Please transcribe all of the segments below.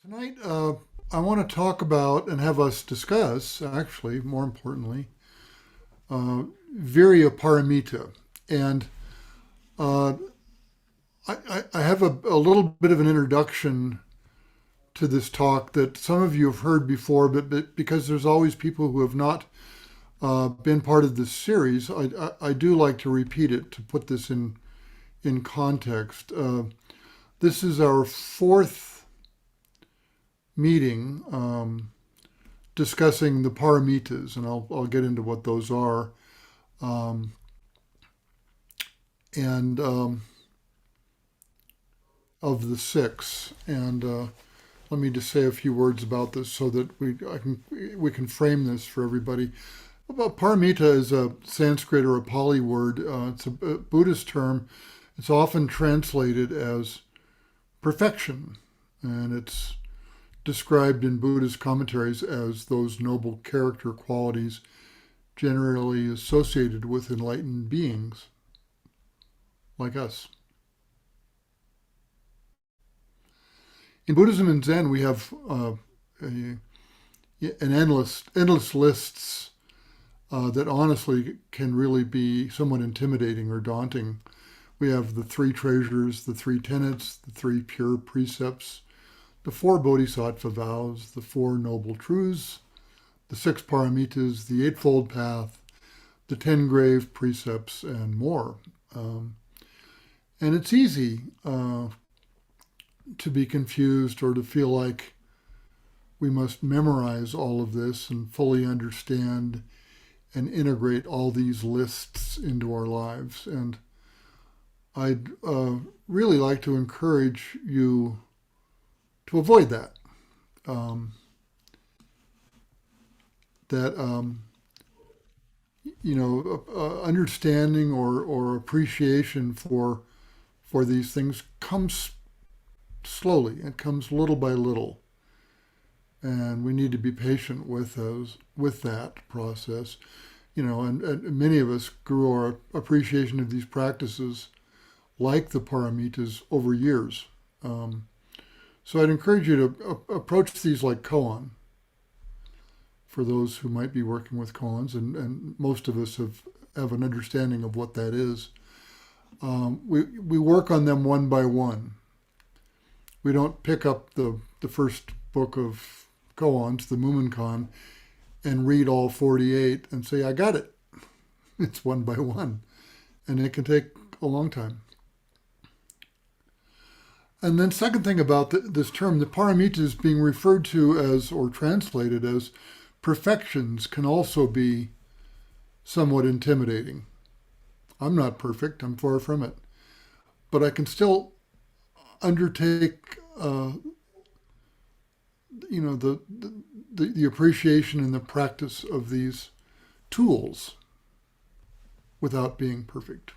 Tonight, I want to talk about and have us discuss, actually, more importantly, uh, Virya Paramita. And uh, I have a little bit of an introduction to this talk that some of you have heard before, but because there's always people who have not been part of this series, I do like to repeat it to put this in context. This is our fourth meeting discussing the Paramitas, and I'll get into what those are. Um, and Of the six. And let me just say a few words about this so that we can frame this for everybody. Well, Paramita is a Sanskrit or a Pali word. It's a Buddhist term. It's often translated as perfection, and it's described in Buddhist commentaries as those noble character qualities generally associated with enlightened beings like us. In Buddhism and Zen, we have an endless lists that honestly can really be somewhat intimidating or daunting. We have the three treasures, the three tenets, the three pure precepts, the four bodhisattva vows, the four noble truths, the six paramitas, the eightfold path, the 10 grave precepts, and more. And it's easy to be confused or to feel like we must memorize all of this and fully understand and integrate all these lists into our lives. And I'd really like to encourage you to avoid that. Um, that understanding or appreciation for these things comes slowly. It comes little by little, and we need to be patient with that process. And many of us grew our appreciation of these practices, like the paramitas, over years. So I'd encourage you to approach these like koan, for those who might be working with koans, and most of us have an understanding of what that is. We work on them one by one. We don't pick up the first book of koans, the Mumonkan, and read all 48 and say, I got it. It's one by one. And it can take a long time. And then second thing about this term, the paramitas being referred to as, or translated as, perfections can also be somewhat intimidating. I'm not perfect, I'm far from it. But I can still undertake the appreciation and the practice of these tools without being perfect.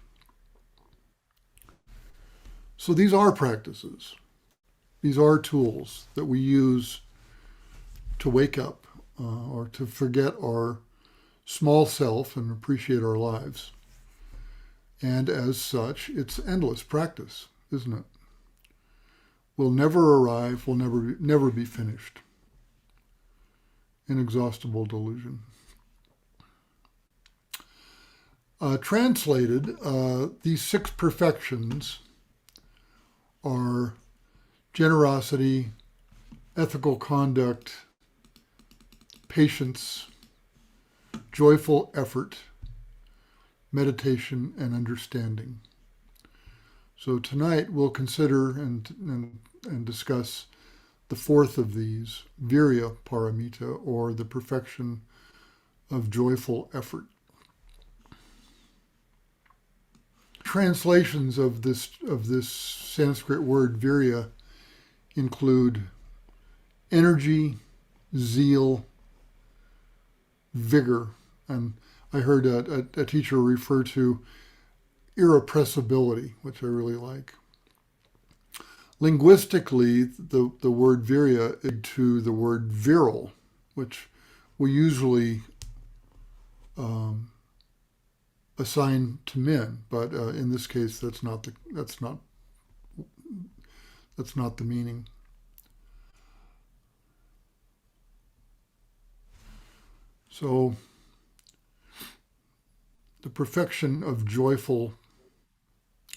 So these are practices. These are tools that we use to wake up or to forget our small self and appreciate our lives. And as such, it's endless practice, isn't it? We'll never arrive, we'll never be finished. Inexhaustible delusion. Translated, these six perfections are generosity, ethical conduct, patience, joyful effort, meditation, and understanding. So tonight we'll consider and discuss the fourth of these, Virya Paramita, or the perfection of joyful effort. Translations of this Sanskrit word virya include energy, zeal, vigor, and I heard a teacher refer to irrepressibility, which I really like. Linguistically, the word virya is to the word virile, which we usually assign to men, but in this case, that's not the meaning. So, the perfection of joyful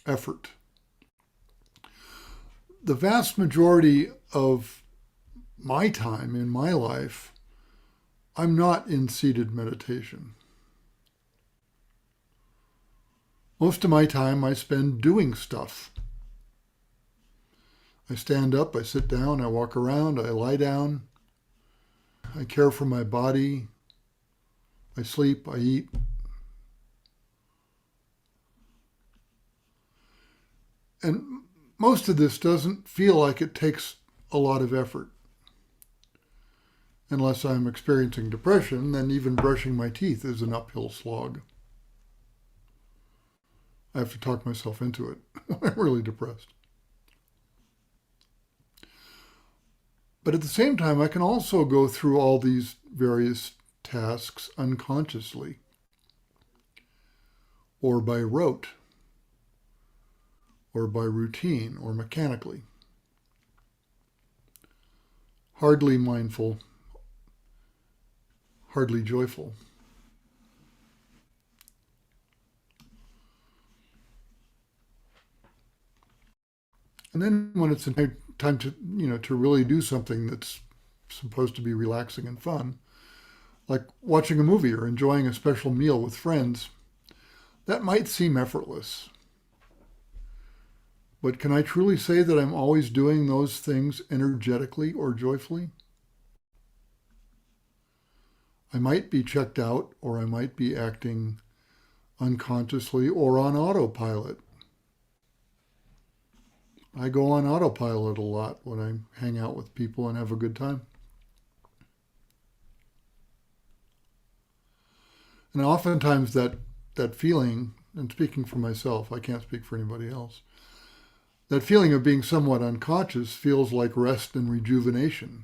effort. The vast majority of my time in my life, I'm not in seated meditation. Most of my time I spend doing stuff. I stand up, I sit down, I walk around, I lie down, I care for my body, I sleep, I eat. And most of this doesn't feel like it takes a lot of effort. Unless I'm experiencing depression, then even brushing my teeth is an uphill slog. I have to talk myself into it when I'm really depressed. But at the same time, I can also go through all these various tasks unconsciously or by rote or by routine or mechanically. Hardly mindful, hardly joyful. And then when it's time to, to really do something that's supposed to be relaxing and fun, like watching a movie or enjoying a special meal with friends, that might seem effortless. But can I truly say that I'm always doing those things energetically or joyfully? I might be checked out, or I might be acting unconsciously or on autopilot. I go on autopilot a lot when I hang out with people and have a good time. And oftentimes that feeling, and speaking for myself, I can't speak for anybody else, that feeling of being somewhat unconscious feels like rest and rejuvenation.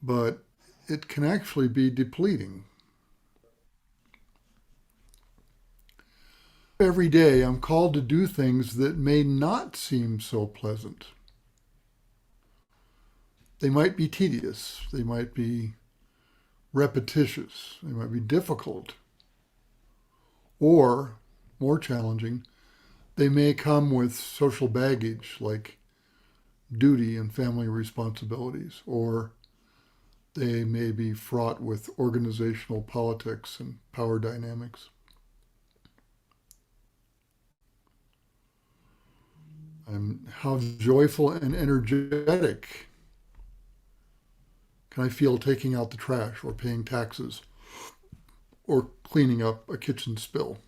But it can actually be depleting. Every day I'm called to do things that may not seem so pleasant. They might be tedious. They might be repetitious. They might be difficult. Or, more challenging, they may come with social baggage like duty and family responsibilities, or they may be fraught with organizational politics and power dynamics. How joyful and energetic can I feel taking out the trash or paying taxes or cleaning up a kitchen spill?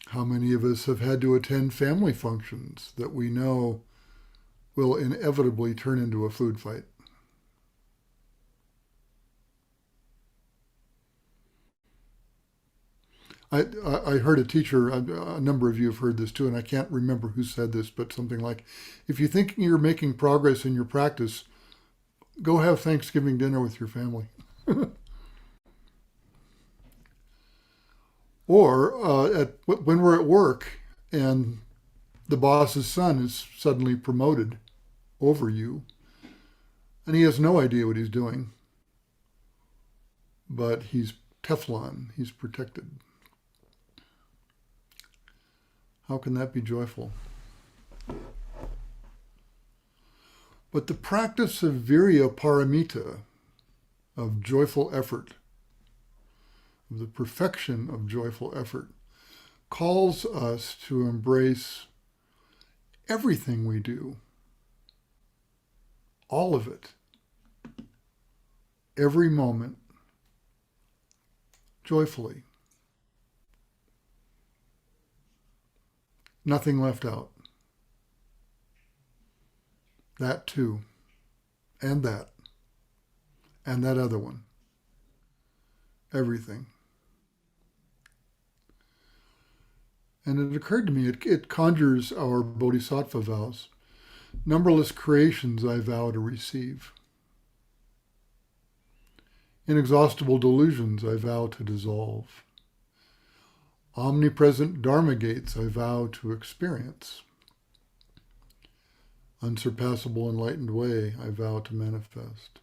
How many of us have had to attend family functions that we know will inevitably turn into a food fight? I heard a teacher, a number of you have heard this too, and I can't remember who said this, but something like, if you think you're making progress in your practice, go have Thanksgiving dinner with your family. Or when we're at work and the boss's son is suddenly promoted over you, and he has no idea what he's doing, but he's Teflon, he's protected. How can that be joyful? But the practice of Virya Paramita, of joyful effort, of the perfection of joyful effort, calls us to embrace everything we do, all of it, every moment, joyfully. Nothing left out. That too, and that other one. Everything. And it occurred to me, it conjures our bodhisattva vows. Numberless creations I vow to receive. Inexhaustible delusions I vow to dissolve. Omnipresent dharma gates I vow to experience. unsurpassable enlightened way I vow to manifest.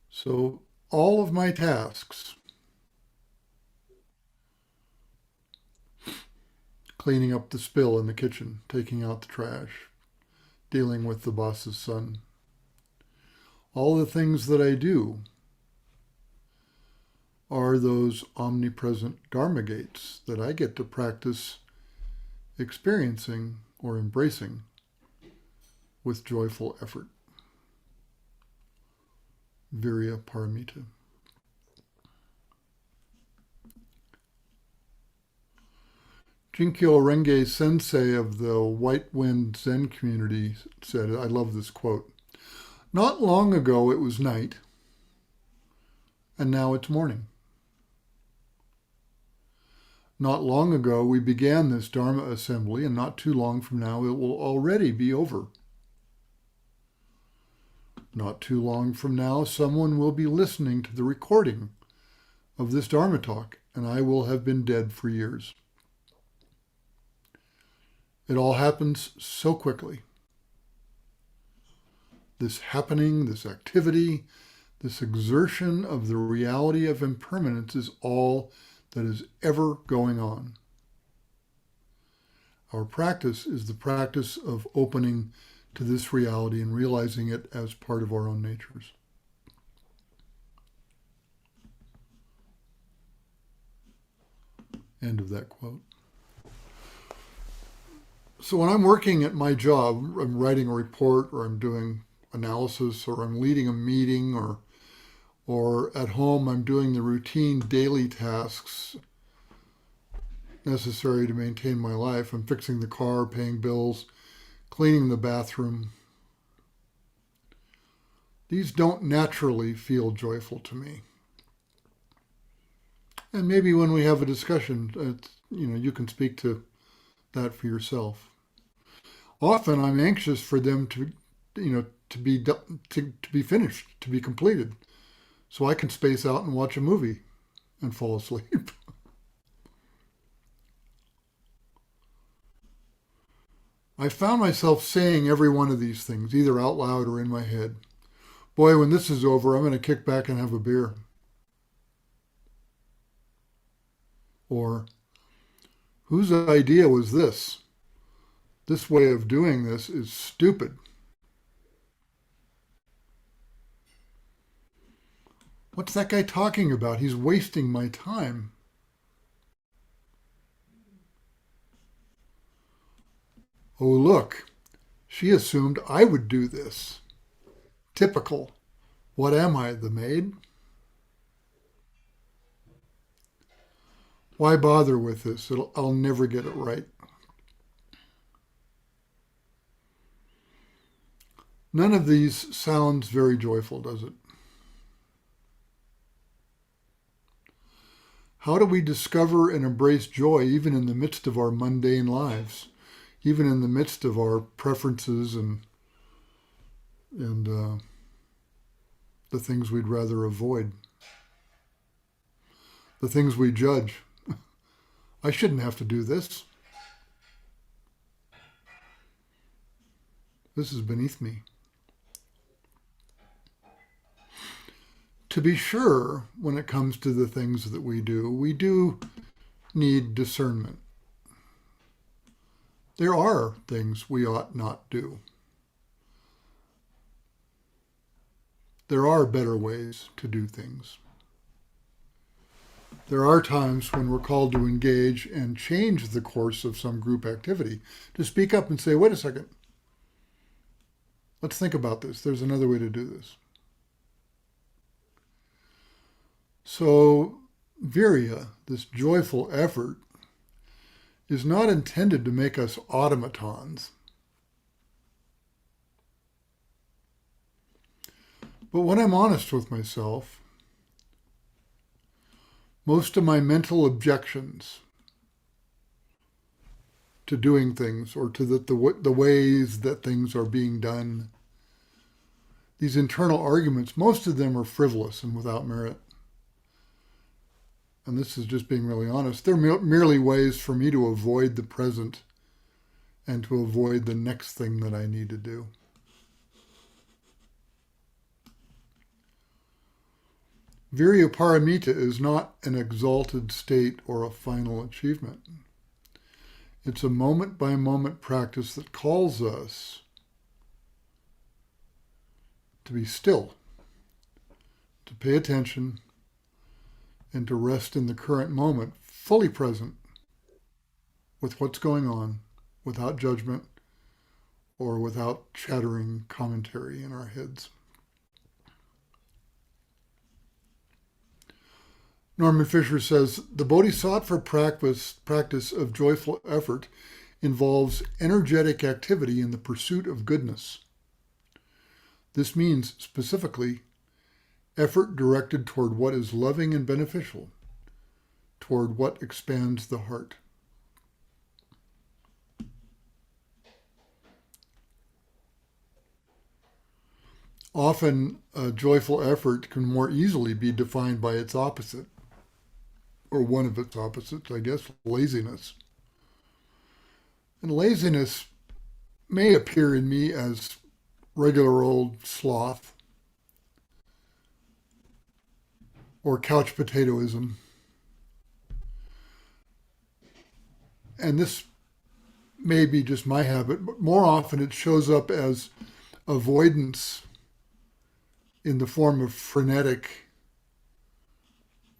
So all of my tasks, cleaning up the spill in the kitchen, taking out the trash, dealing with the boss's son, all the things that I do are those omnipresent Dharma gates that I get to practice experiencing or embracing with joyful effort. Virya Paramita. Jinkyo Renge Sensei of the White Wind Zen community said, I love this quote, "Not long ago it was night, and now it's morning. Not long ago we began this Dharma assembly, and not too long from now it will already be over. Not too long from now someone will be listening to the recording of this Dharma talk, and I will have been dead for years. It all happens so quickly. This happening, this activity, this exertion of the reality of impermanence is all that is ever going on. Our practice is the practice of opening to this reality and realizing it as part of our own natures." End of that quote. So when I'm working at my job, I'm writing a report, or I'm doing analysis, or I'm leading a meeting, or at home I'm doing the routine daily tasks necessary to maintain my life. I'm fixing the car, paying bills, cleaning the bathroom. These don't naturally feel joyful to me. And maybe when we have a discussion, you can speak to that for yourself. Often I'm anxious for them to be finished, to be completed, so I can space out and watch a movie and fall asleep. I found myself saying every one of these things, either out loud or in my head. Boy, when this is over, I'm going to kick back and have a beer. Or, whose idea was this? This way of doing this is stupid. What's that guy talking about? He's wasting my time. Oh, look, she assumed I would do this. Typical. What am I, the maid? Why bother with this? I'll never get it right. None of these sounds very joyful, does it? How do we discover and embrace joy even in the midst of our mundane lives, even in the midst of our preferences and the things we'd rather avoid, the things we judge? I shouldn't have to do this. This is beneath me. To be sure, when it comes to the things that we do need discernment. There are things we ought not do. There are better ways to do things. There are times when we're called to engage and change the course of some group activity, to speak up and say, wait a second, let's think about this. There's another way to do this. So Virya, this joyful effort, is not intended to make us automatons. But when I'm honest with myself, most of my mental objections to doing things, or to the ways that things are being done, these internal arguments, most of them are frivolous and without merit. And this is just being really honest. They're merely ways for me to avoid the present and to avoid the next thing that I need to do. Virya Paramita is not an exalted state or a final achievement. It's a moment-by-moment practice that calls us to be still, to pay attention, and to rest in the current moment, fully present with what's going on, without judgment or without chattering commentary in our heads. Norman Fisher says, the bodhisattva practice of joyful effort involves energetic activity in the pursuit of goodness. This means, specifically, effort directed toward what is loving and beneficial, toward what expands the heart. Often, a joyful effort can more easily be defined by its opposite, or one of its opposites, I guess, laziness. And laziness may appear in me as regular old sloth or couch potatoism. And this may be just my habit, but more often it shows up as avoidance in the form of frenetic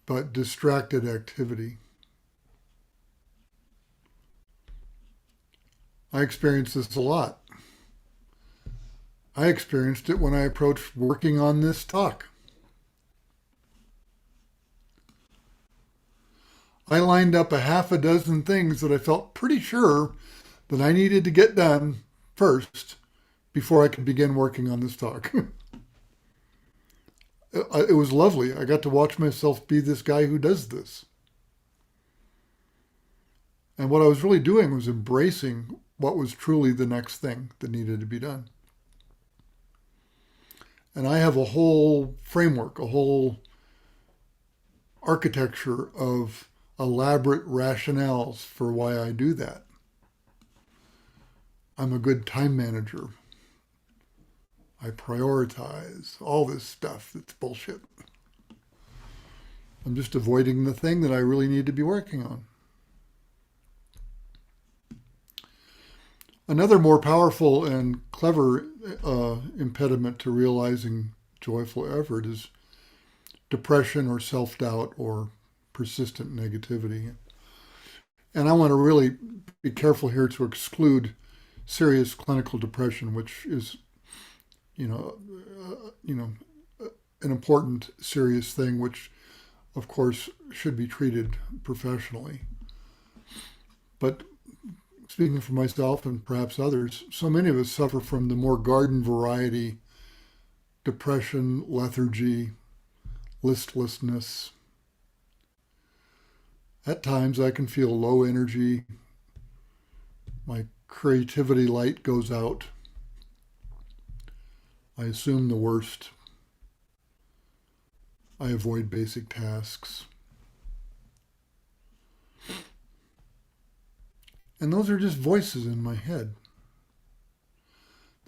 but distracted activity. I experience this a lot. I experienced it when I approached working on this talk. I lined up a half a dozen things that I felt pretty sure that I needed to get done first before I could begin working on this talk. It was lovely. I got to watch myself be this guy who does this. And what I was really doing was embracing what was truly the next thing that needed to be done. And I have a whole framework, a whole architecture of elaborate rationales for why I do that. I'm a good time manager. I prioritize all this stuff that's bullshit. I'm just avoiding the thing that I really need to be working on. Another more powerful and clever impediment to realizing joyful effort is depression or self-doubt or persistent negativity. And I want to really be careful here to exclude serious clinical depression, which is an important, serious thing, which, of course, should be treated professionally. But speaking for myself and perhaps others, so many of us suffer from the more garden variety depression, lethargy, listlessness. At times, I can feel low energy. My creativity light goes out. I assume the worst. I avoid basic tasks. And those are just voices in my head.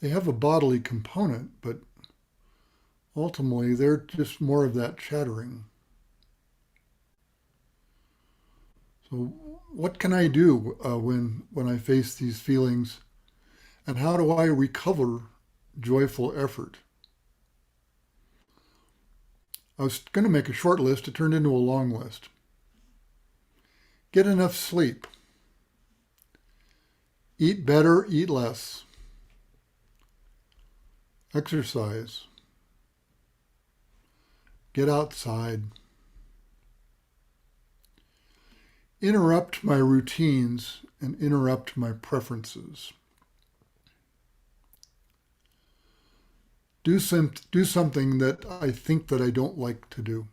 They have a bodily component, but ultimately they're just more of that chattering. So what can I do when I face these feelings? And how do I recover joyful effort? I was going to make a short list. It turned into a long list. Get enough sleep. Eat better, eat less. Exercise. Get outside. Interrupt my routines and interrupt my preferences. Do something that I think that I don't like to do.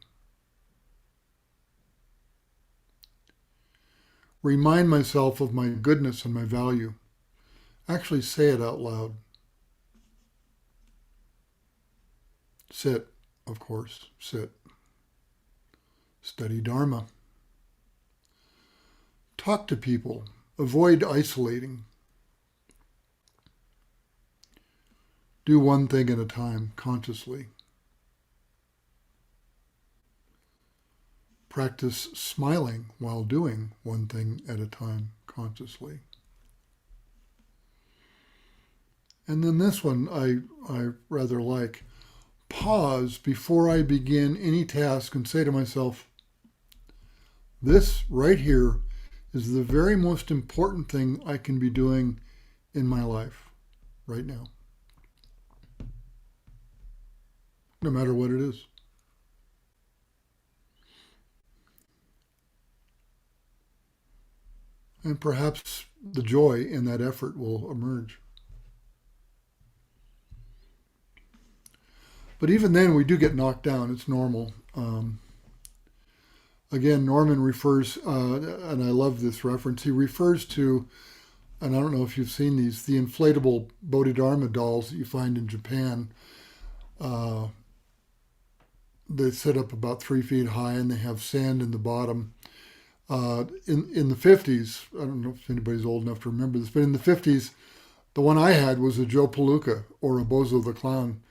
Remind myself of my goodness and my value. Actually say it out loud. Sit, of course, sit. Study Dharma. Talk to people. Avoid isolating. Do one thing at a time consciously. Practice smiling while doing one thing at a time consciously. And then this one I rather like. Pause before I begin any task and say to myself, this right here is the very most important thing I can be doing in my life right now. No matter what it is. And perhaps the joy in that effort will emerge. But even then, we do get knocked down. It's normal. Again, Norman refers, and I love this reference, he refers to, and I don't know if you've seen these, the inflatable Bodhidharma dolls that you find in Japan. They sit up about 3 feet high and they have sand in the bottom. In the 50s, I don't know if anybody's old enough to remember this, but in the 50s, the one I had was a Joe Palooka or a Bozo the Clown.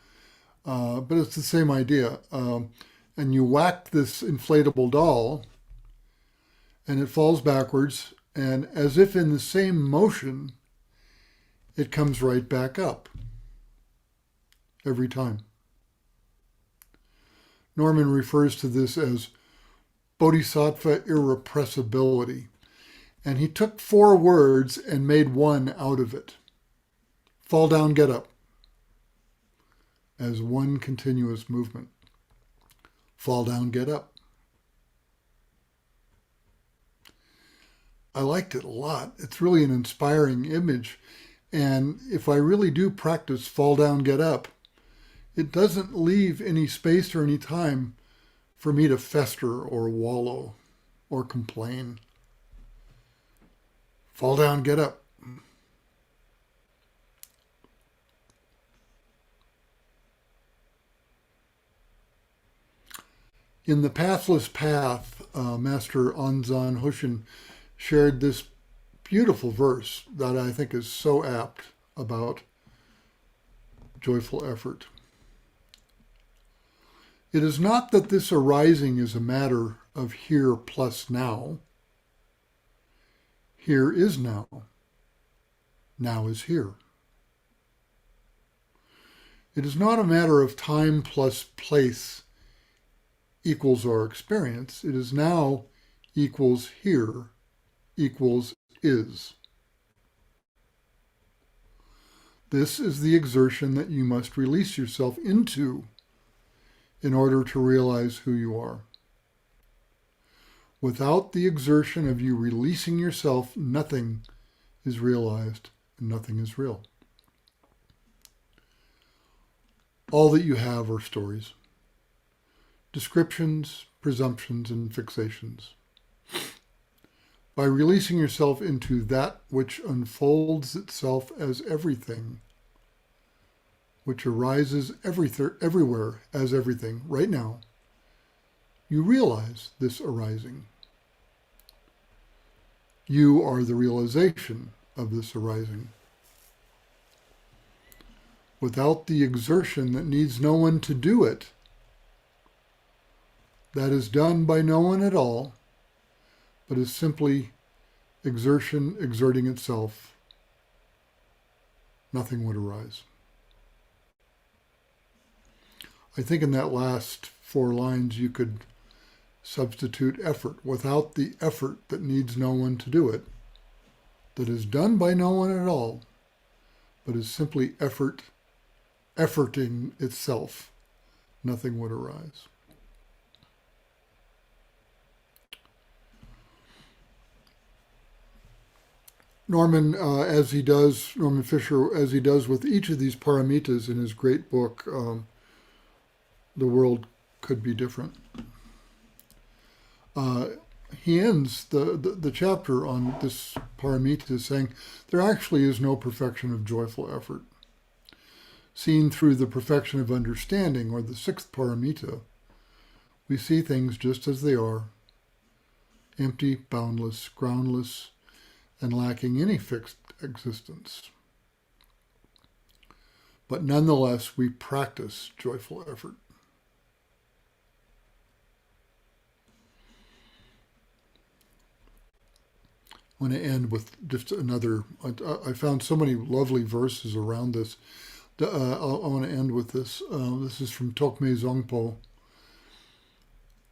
But it's the same idea. And you whack this inflatable doll and it falls backwards, and as if in the same motion, it comes right back up every time. Norman refers to this as bodhisattva irrepressibility. And he took 4 words and made one out of it. Fall down, get up. As one continuous movement. Fall down, get up. I liked it a lot. It's really an inspiring image. And if I really do practice fall down, get up, it doesn't leave any space or any time for me to fester or wallow or complain. Fall down, get up. In The Pathless Path, Master Anzan Hoshin shared this beautiful verse that I think is so apt about joyful effort. It is not that this arising is a matter of here plus now. Here is now. Now is here. It is not a matter of time plus place equals our experience. It is now equals here equals is. This is the exertion that you must release yourself into in order to realize who you are. Without the exertion of you releasing yourself, nothing is realized and nothing is real. All that you have are stories, descriptions, presumptions, and fixations. By releasing yourself into that which unfolds itself as everything, which arises everywhere as everything right now, you realize this arising. You are the realization of this arising. Without the exertion that needs no one to do it, that is done by no one at all, but is simply exertion exerting itself, nothing would arise. I think in that last 4 lines you could substitute effort. Without the effort that needs no one to do it, that is done by no one at all, but is simply efforting itself, nothing would arise. Norman Fisher, as he does with each of these paramitas in his great book, The World Could Be Different. He ends the chapter on this paramita saying, there actually is no perfection of joyful effort. Seen through the perfection of understanding, or the 6th paramita, we see things just as they are, empty, boundless, groundless, and lacking any fixed existence. but nonetheless, we practice joyful effort. I want to end with just another. I found so many lovely verses around this. I want to end with this. This is from Tokme Zongpo.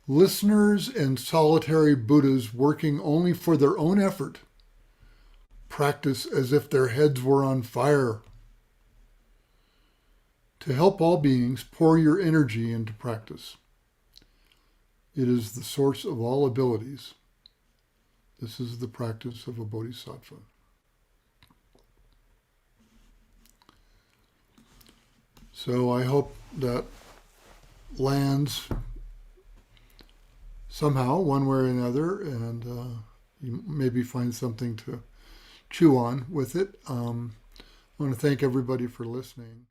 Listeners and solitary Buddhas working only for their own effort practice as if their heads were on fire. To help all beings, pour your energy into practice. It is the source of all abilities. This is the practice of a bodhisattva. So I hope that lands somehow, one way or another, and you maybe find something to chew on with it. I want to thank everybody for listening.